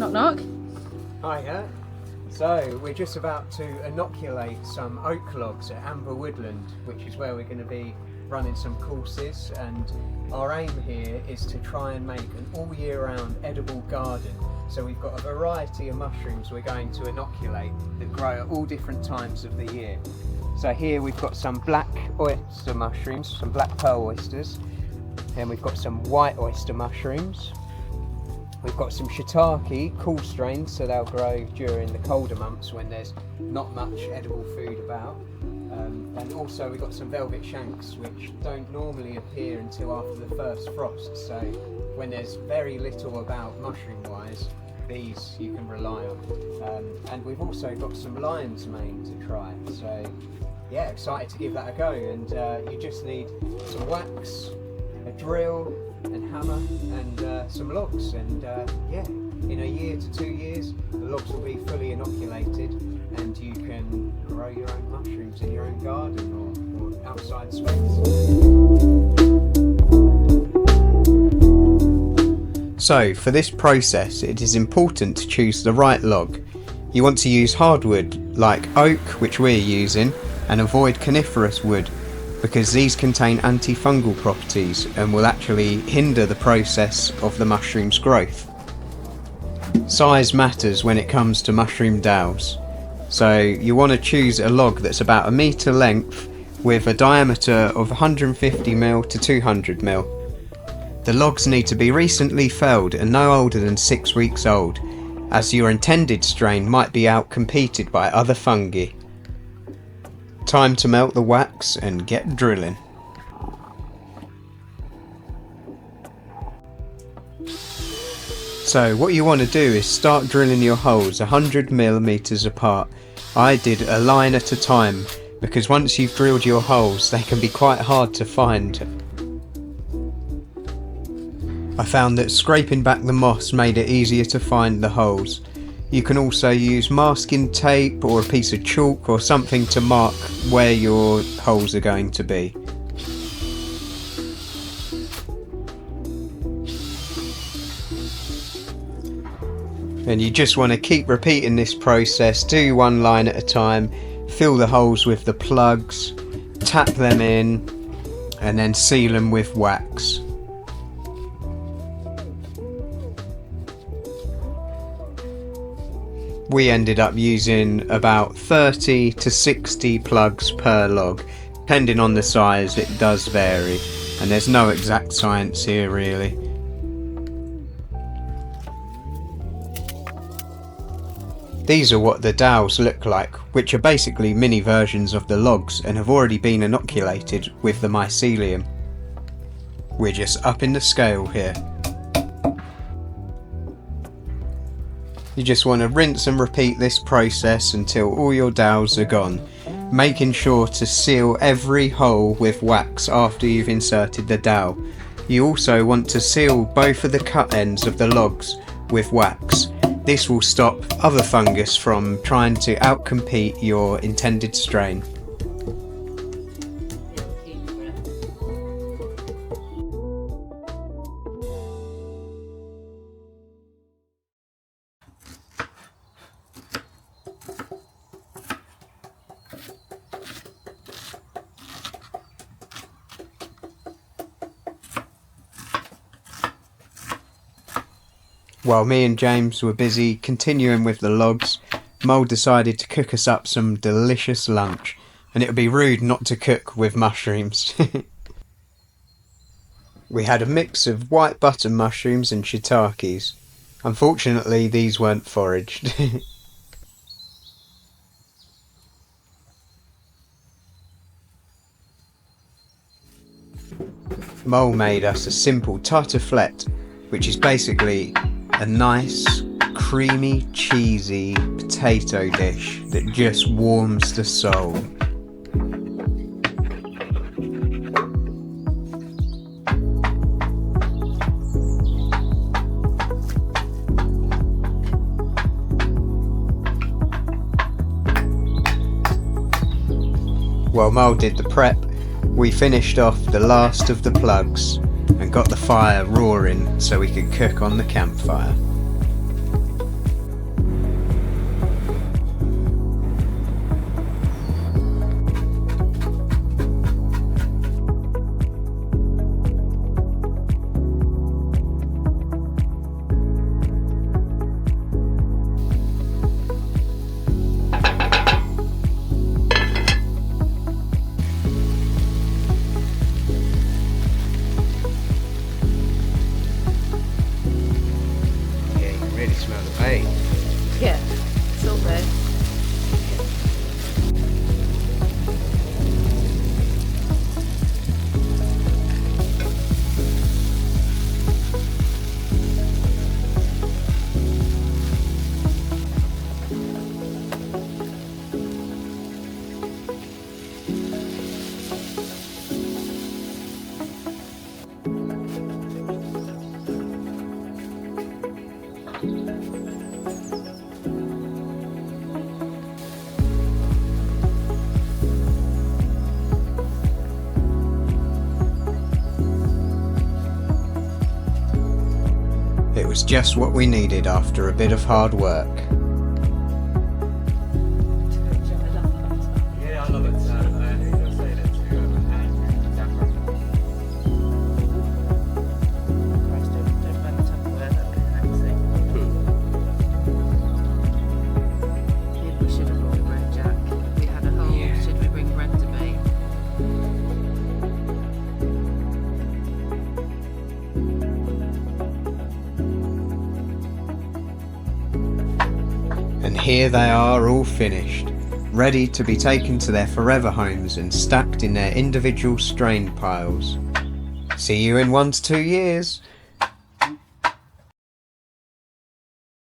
Knock knock. Hiya. So we're just about to inoculate some oak logs at Amber Woodland, which is where we're going to be running some courses, and our aim here is to try and make an all year round edible garden. So we've got a variety of mushrooms we're going to inoculate that grow at all different times of the year. So here we've got some black oyster mushrooms, some black pearl oysters, and we've got some white oyster mushrooms. We've got some shiitake, cool strains, so they'll grow during the colder months when there's not much edible food about. And also we've got some velvet shanks, which don't normally appear until after the first frost. So when there's very little about mushroom-wise, these you can rely on. And we've also got some lion's mane to try. So yeah, excited to give that a go. And you just need some wax, a drill, and hammer, and some logs, and yeah, in a year to 2 years the logs will be fully inoculated and you can grow your own mushrooms in your own garden or outside space. So for this process it is important to choose the right log. You want to use hardwood like oak, which we're using, and avoid coniferous wood, because these contain antifungal properties and will actually hinder the process of the mushroom's growth. Size matters when it comes to mushroom dowels, so you want to choose a log that's about 1 metre length with a diameter of 150mm to 200mm. The logs need to be recently felled and no older than 6 weeks old, as your intended strain might be outcompeted by other fungi. Time to melt the wax and get drilling. So what you want to do is start drilling your holes 100mm apart. I did a line at a time, because once you've drilled your holes they can be quite hard to find. I found that scraping back the moss made it easier to find the holes. You can also use masking tape or a piece of chalk or something to mark where your holes are going to be. And you just want to keep repeating this process, do one line at a time, fill the holes with the plugs, tap them in, and then seal them with wax. We ended up using about 30 to 60 plugs per log. Depending on the size it does vary, and there's no exact science here really. These are what the dowels look like, which are basically mini versions of the logs and have already been inoculated with the mycelium. We're just upping the scale here. You just want to rinse and repeat this process until all your dowels are gone, making sure to seal every hole with wax after you've inserted the dowel. You also want to seal both of the cut ends of the logs with wax. This will stop other fungus from trying to outcompete your intended strain. While me and James were busy continuing with the logs, Mole decided to cook us up some delicious lunch, and it would be rude not to cook with mushrooms. We had a mix of white button mushrooms and shiitakes. Unfortunately these weren't foraged. Mole made us a simple tartiflette, which is basically a nice, creamy, cheesy potato dish that just warms the soul. While Mole did the prep, we finished off the last of the plugs and got the fire roaring so we could cook on the campfire. made. Yeah, it's all there. It was just what we needed after a bit of hard work. Yeah, I love it. I was saying it to Amber. Christ, don't bang the Tupperware, that'd be amazing. Maybe we should have brought a bread jack. We had a whole, should we bring bread debate? And here they are, all finished, ready to be taken to their forever homes and stacked in their individual strain piles. See you in 1 to 2 years.